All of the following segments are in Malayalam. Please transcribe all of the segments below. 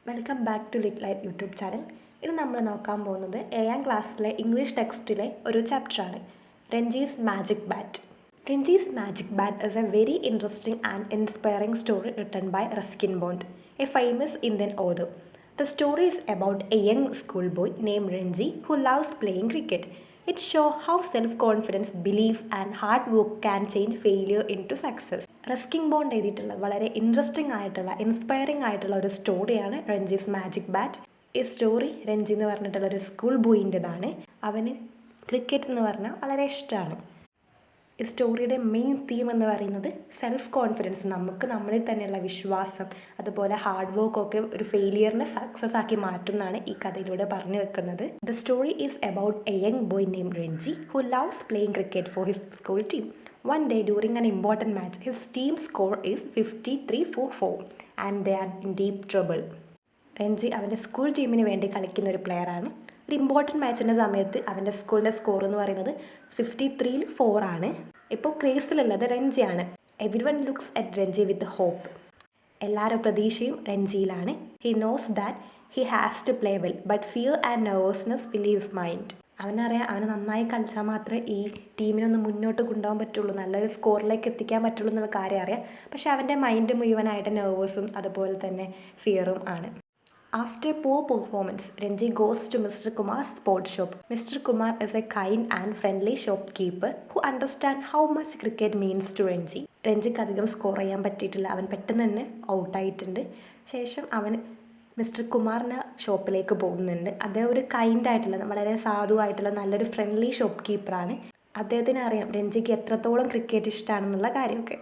Welcome back to lit light YouTube channel. ഇത് നമ്മൾ നോക്കാൻ പോകുന്നത് 7ാം ക്ലാസ്സിലെ ഇംഗ്ലീഷ് ടെക്സ്റ്റിലെ ഒരു ചാപ്റ്ററാണ്, Renji's magic bat. Renji's magic bat is a very interesting and inspiring story written by Ruskin Bond, a famous Indian author. The story is about a young schoolboy named Renji who loves playing cricket. It shows how self-confidence, belief and hard work can change failure into success. Ruskin bond എഴുതിയിട്ടുള്ള വളരെ ഇൻട്രസ്റ്റിംഗ് ആയിട്ടുള്ള ഇൻസ്പയറിംഗ് ആയിട്ടുള്ള ഒരു സ്റ്റോറിയാണ് രഞ്ജീസ് മാജിക് ബാറ്റ്. ഈ സ്റ്റോറി രഞ്ജി എന്ന് പറഞ്ഞിട്ടുള്ള ഒരു സ്കൂൾ ബോയിൻ്റെതാണ്. അവന് ക്രിക്കറ്റ് എന്ന് പറഞ്ഞാൽ വളരെ ഇഷ്ടമാണ്. ഈ സ്റ്റോറിയുടെ മെയിൻ തീം എന്ന് പറയുന്നത് സെൽഫ് കോൺഫിഡൻസ്, നമുക്ക് നമ്മളിൽ തന്നെയുള്ള വിശ്വാസം, അതുപോലെ ഹാർഡ് വർക്കൊക്കെ ഒരു ഫെയിലിയറിനെ സക്സസ് ആക്കി മാറ്റുന്നതാണ് ഈ കഥയിലൂടെ പറഞ്ഞു വെക്കുന്നത്. The story is about A young boy name Ranji who loves playing cricket for his school team. One day during an important match, his team score is 53 for 4 and they are in deep trouble. Ranji അവൻ്റെ സ്കൂൾ ടീമിന് വേണ്ടി കളിക്കുന്ന ഒരു പ്ലെയറാണ്. ഒരു ഇമ്പോർട്ടൻറ്റ് മാച്ചിൻ്റെ സമയത്ത് അവൻ്റെ സ്കൂളിൻ്റെ സ്കോർ എന്ന് പറയുന്നത് 53-ൽ 4 ആണ്. ഇപ്പോൾ ക്രേസിലുള്ളത് രഞ്ജിയാണ്. Everyone looks at Renji with hope. എല്ലാവരുടെ പ്രതീക്ഷയും രഞ്ജിയിലാണ്. He knows that he has to play well but fear and nervousness fill his mind. അവനറിയാം അവന് നന്നായി കളിച്ചാൽ മാത്രമേ ഈ ടീമിനൊന്ന് മുന്നോട്ട് കൊണ്ടുപോകാൻ പറ്റുള്ളൂ, നല്ലൊരു സ്കോറിലേക്ക് എത്തിക്കാൻ പറ്റുള്ളൂ എന്നുള്ള കാര്യം അറിയാം. പക്ഷെ അവൻ്റെ മൈൻഡ് മുഴുവനായിട്ട് നെർവസും അതുപോലെ തന്നെ ഫിയറും ആണ്. After poor performance, Renji goes to mister Kumar's sports shop. Mister Kumar is a kind and friendly shopkeeper who understand how much cricket means to Renji. രഞ്ജിക്ക് അധികം സ്കോർ ചെയ്യാൻ പറ്റിയിട്ടില്ല, അവൻ പെട്ടെന്ന് തന്നെ ഔട്ടായിട്ടുണ്ട്. ശേഷം അവൻ മിസ്റ്റർ കുമാറിൻ്റെ ഷോപ്പിലേക്ക് പോകുന്നുണ്ട്. അദ്ദേഹം ഒരു കൈൻഡ് ആയിട്ടുള്ള വളരെ സാധുവായിട്ടുള്ള നല്ലൊരു ഫ്രണ്ട്ലി ഷോപ്പ് കീപ്പറാണ്. അദ്ദേഹത്തിന് അറിയാം രഞ്ജിക്ക് എത്രത്തോളം ക്രിക്കറ്റ് ഇഷ്ടമാണെന്നുള്ള കാര്യമൊക്കെ.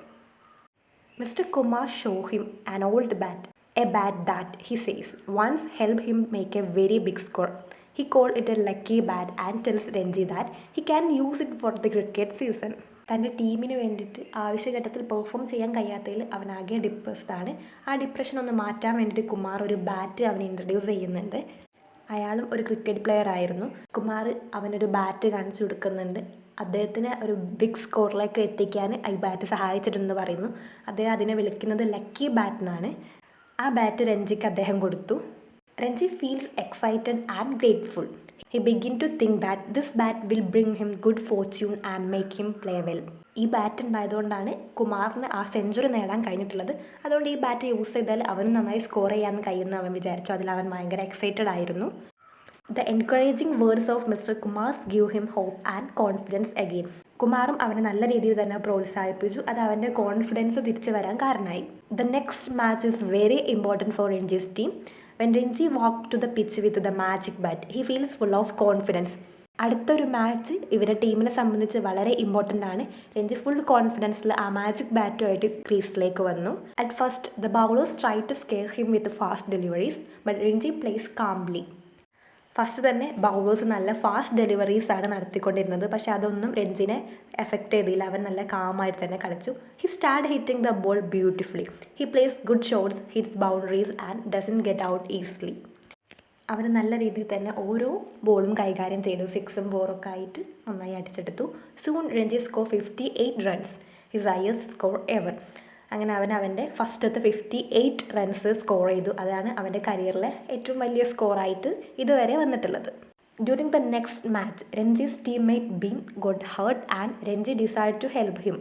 Mister Kumar show him an old bat, a bat that he says once help him make a very big score. He call it a lucky bat and tells Ranji that he can use it for the cricket season. തൻ്റെ ടീമിന് വേണ്ടിയിട്ട് ആവശ്യഘട്ടത്തിൽ പെർഫോം ചെയ്യാൻ കഴിയാത്തതിൽ അവനാകെ ഡിപ്രസ്ഡാണ്. ആ ഡിപ്രഷൻ ഒന്ന് മാറ്റാൻ വേണ്ടിയിട്ട് കുമാർ ഒരു ബാറ്റ് അവന് ഇൻട്രൊഡ്യൂസ് ചെയ്യുന്നുണ്ട്. അയാളും ഒരു ക്രിക്കറ്റ് പ്ലെയർ ആയിരുന്നു. കുമാർ അവനൊരു ബാറ്റ് കാണിച്ചു കൊടുക്കുന്നുണ്ട്. അദ്ദേഹത്തിന് ഒരു ബിഗ് സ്കോറിലേക്ക് എത്തിക്കാൻ ഈ ബാറ്റ് സഹായിച്ചിട്ടുണ്ടെന്ന് പറയുന്നു. അദ്ദേഹം അതിനെ വിളിക്കുന്നത് ലക്കി ബാറ്റ് എന്നാണ്. ആ ബാറ്റ് രഞ്ജിക്ക് അദ്ദേഹം കൊടുത്തു. Ranji feels excited and grateful. He begin to think that this bat will bring him good fortune and make him play well. ഈ ബാറ്റ് ഉണ്ടായതുകൊണ്ടാണ് കുമാറിന് ആ സെഞ്ചുറി നേടാൻ കഴിഞ്ഞിട്ടുള്ളത്. അതുകൊണ്ട് ഈ ബാറ്റ് യൂസ് ചെയ്താൽ അവന് നന്നായി സ്കോർ ചെയ്യാൻ കഴിയുമെന്ന് അവൻ വിചാരിച്ചു. അതിൽ അവൻ ഭയങ്കര എക്സൈറ്റഡ് ആയിരുന്നു. The encouraging words of mister Kumar's give him hope and confidence again. കുമാറും അവനെ നല്ല രീതിയിൽ തന്നെ പ്രോത്സാഹിപ്പിച്ചു. അത് അവൻ്റെ കോൺഫിഡൻസ് തിരിച്ചു വരാൻ കാരണമായി. The next match is very important for Renji's team. When Renji walked to the pitch with the magic bat, he feels full of confidence. അടുത്തൊരു മാച്ച് ഇവരുടെ ടീമിനെ സംബന്ധിച്ച് വളരെ ഇമ്പോർട്ടൻ്റ് ആണ്. രഞ്ജി ഫുൾ കോൺഫിഡൻസിൽ ആ മാജിക് ബാറ്റുമായിട്ട് ക്രീസിലേക്ക് വന്നു. At first the bowlers try to scare him with fast deliveries but Ranji plays calmly. First തന്നെ ബൗളേഴ്സ് നല്ല ഫാസ്റ്റ് ഡെലിവറീസ് ആണ് നടത്തിക്കൊണ്ടിരുന്നത്. പക്ഷേ അതൊന്നും രഞ്ജിനെ എഫക്റ്റ് ചെയ്തില്ല. അവൻ നല്ല കാമായിട്ട് തന്നെ കളിച്ചു. He start hitting the ball beautifully. He plays good shots, hits boundaries and doesn't get out easily. അവന് നല്ല രീതിയിൽ തന്നെ ഓരോ ബോളും കൈകാര്യം ചെയ്തു. 6ഉം 4ഒക്കെ ആയിട്ട് നന്നായി അടിച്ചെടുത്തു. Soon Renji score 58 runs, his highest score ever. അങ്ങനെ അവൻ്റെ ഫസ്റ്റത്തെ 58 റൺസ് സ്കോർ ചെയ്തു. അതാണ് അവൻ്റെ കരിയറിലെ ഏറ്റവും വലിയ സ്കോറായിട്ട് ഇതുവരെ വന്നിട്ടുള്ളത്. During the next match, Renji's teammate Bheem got hurt and Renji decide to help him,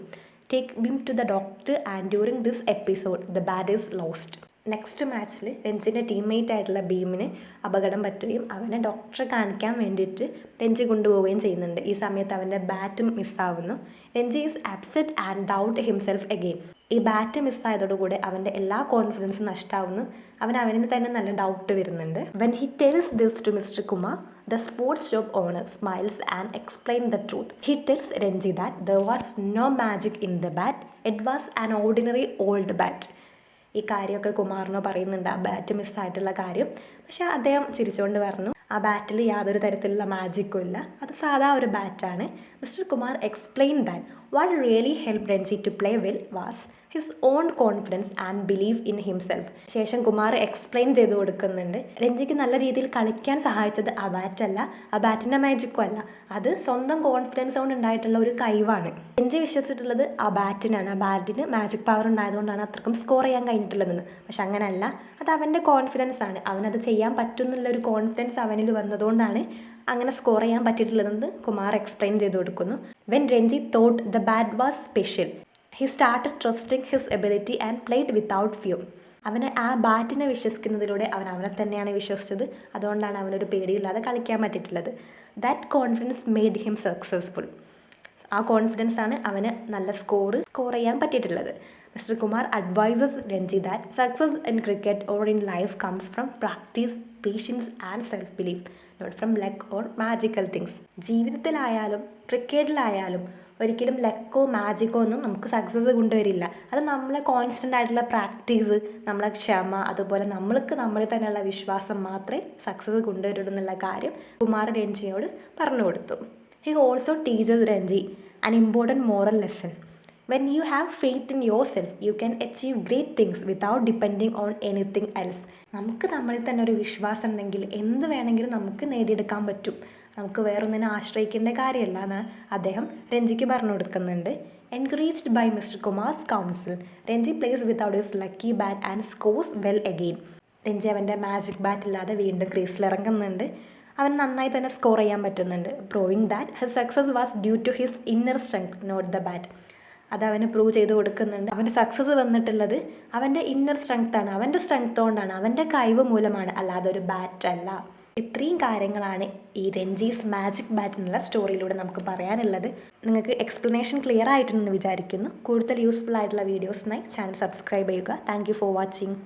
take Bheem to the doctor and during this episode the bat is lost. Next മാച്ചിൽ രഞ്ജിൻ്റെ ടീംമേറ്റ് ആയിട്ടുള്ള ബീമിന് അപകടം പറ്റുകയും അവനെ ഡോക്ടറെ കാണിക്കാൻ വേണ്ടിയിട്ട് രഞ്ജി കൊണ്ടുപോവുകയും ചെയ്യുന്നുണ്ട്. ഈ സമയത്ത് അവൻ്റെ ബാറ്റ് മിസ്സാവുന്നു. Renji is upset and doubt himself again. ഈ ബാറ്റ് മിസ്സായതോടുകൂടെ അവൻ്റെ എല്ലാ കോൺഫിഡൻസും നഷ്ടമാവുന്നു. അവനിൽ തന്നെ നല്ല ഡൗട്ട് വരുന്നുണ്ട്. When he tells this to mister Kumar, the sports shop owner smiles and explains the truth. He tells Renji that there was no magic in the bat. It was an ordinary old bat. ഈ കാര്യമൊക്കെ കുമാറിനോ പറയുന്നുണ്ട്, ആ ബാറ്റ് മിസ്സായിട്ടുള്ള കാര്യം. പക്ഷെ അദ്ദേഹം ചിരിച്ചുകൊണ്ട് പറഞ്ഞു ആ ബാറ്റിൽ യാതൊരു തരത്തിലുള്ള മാജിക്കും ഇല്ല, അത് സാധാ ഒരു ബാറ്റാണ്. Mister Kumar explain that what really help Renji to play well was his own confidence and believe in himself. ശേഷം കുമാർ എക്സ്പ്ലെയിൻ ചെയ്ത് കൊടുക്കുന്നുണ്ട്, രഞ്ജിക്ക് നല്ല രീതിയിൽ കളിക്കാൻ സഹായിച്ചത് ആ ബാറ്റല്ല, ആ ബാറ്റിൻ്റെ മാജിക്കും അല്ല, അത് സ്വന്തം കോൺഫിഡൻസ് കൊണ്ട് ഉണ്ടായിട്ടുള്ള ഒരു കഴിവാണ്. രഞ്ജി വിശ്വസിച്ചിട്ടുള്ളത് ആ ബാറ്റിനാണ്, ആ ബാറ്റിന് മാജിക് പവർ ഉണ്ടായതുകൊണ്ടാണ് അത്രക്കും സ്കോർ ചെയ്യാൻ കഴിഞ്ഞിട്ടുള്ളതെന്ന്. പക്ഷെ അങ്ങനെയല്ല, അത് അവൻ്റെ കോൺഫിഡൻസ് ആണ്, അവനത് ചെയ്യാൻ പറ്റുമെന്നുള്ളൊരു കോൺഫിഡൻസ് അവനിൽ വന്നതുകൊണ്ടാണ് അങ്ങനെ സ്കോർ ചെയ്യാൻ പറ്റിയിട്ടുള്ളതെന്ന് കുമാർ എക്സ്പ്ലെയിൻ ചെയ്ത് കൊടുക്കുന്നു. When Ranji thought the bat was special, he started trusting his ability and played without fear. അവന് ആ ബാറ്റിനെ വിശ്വസിക്കുന്നതിലൂടെ അവൻ അവനെ തന്നെയാണ് വിശ്വസിച്ചത്, അതുകൊണ്ടാണ് അവനൊരു പേടിയില്ലാതെ കളിക്കാൻ പറ്റിയിട്ടുള്ളത്. That confidence made him successful. ആ കോൺഫിഡൻസ് ആണ് അവന് നല്ല സ്കോർ ചെയ്യാൻ പറ്റിയിട്ടുള്ളത്. Mister Kumar advises Renji that success in cricket or in life comes from practice, patience and self belief, not from luck or magical things. ജീവിതത്തിലായാലും ക്രിക്കറ്റിലായാലും ഒരിക്കലും ലക്കോ മാജിക്കോ ഒന്നും നമുക്ക് സക്സസ് കൊണ്ടുവരില്ല. അത് നമ്മളെ കോൺസ്റ്റൻ്റ് ആയിട്ടുള്ള പ്രാക്ടീസ്, നമ്മളെ ക്ഷമ, അതുപോലെ നമ്മൾക്ക് നമ്മളിൽ തന്നെയുള്ള വിശ്വാസം മാത്രമേ സക്സസ് കൊണ്ടുവരുള്ളൂ എന്നുള്ള കാര്യം കുമാർ രഞ്ജിയോട് പറഞ്ഞു കൊടുത്തു. He also teaches Ranji an important moral lesson. When you have faith in yourself, you can achieve great things without depending on anything else. നമുക്ക് നമ്മളിൽ തന്നെ ഒരു വിശ്വാസം ഉണ്ടെങ്കിൽ എന്ത് വേണമെങ്കിലും നമുക്ക് നേടിയെടുക്കാൻ പറ്റും, നമുക്ക് വേറൊന്നിനെ ആശ്രയിക്കേണ്ട കാര്യമല്ല എന്ന് അദ്ദേഹം രഞ്ജിക്ക് പറഞ്ഞു കൊടുക്കുന്നുണ്ട്. Encouraged by mister Kumar's counsel, Ranji plays without his lucky bat and scores well again. Ranji അവൻ്റെ മാജിക് ബാറ്റ് ഇല്ലാതെ വീണ്ടും ക്രീസിൽ ഇറങ്ങുന്നുണ്ട്. അവൻ നന്നായി തന്നെ സ്കോർ ചെയ്യാൻ പറ്റുന്നുണ്ട്. Proving that his success was due to his inner strength, not the bat. അത് അവന് പ്രൂവ് ചെയ്ത് കൊടുക്കുന്നുണ്ട്. അവൻ്റെ സക്സസ് വന്നിട്ടുള്ളത് അവൻ്റെ ഇന്നർ സ്ട്രെങ്ത്താണ്, അവൻ്റെ സ്ട്രെങ്ത് കൊണ്ടാണ്, അവൻ്റെ കഴിവ് മൂലമാണ്, അല്ലാതെ ഒരു ബാറ്റ് അല്ല. ഇത്രയും കാര്യങ്ങളാണ് ഈ രഞ്ജീസ് മാജിക് ബാറ്റ് എന്നുള്ള സ്റ്റോറിയിലൂടെ നമുക്ക് പറയാനുള്ളത്. നിങ്ങൾക്ക് എക്സ്പ്ലനേഷൻ ക്ലിയർ ആയിട്ടുണ്ടെന്ന് വിചാരിക്കുന്നു. കൂടുതൽ യൂസ്ഫുൾ ആയിട്ടുള്ള വീഡിയോസിനായി ചാനൽ സബ്സ്ക്രൈബ് ചെയ്യുക. Thank you for watching.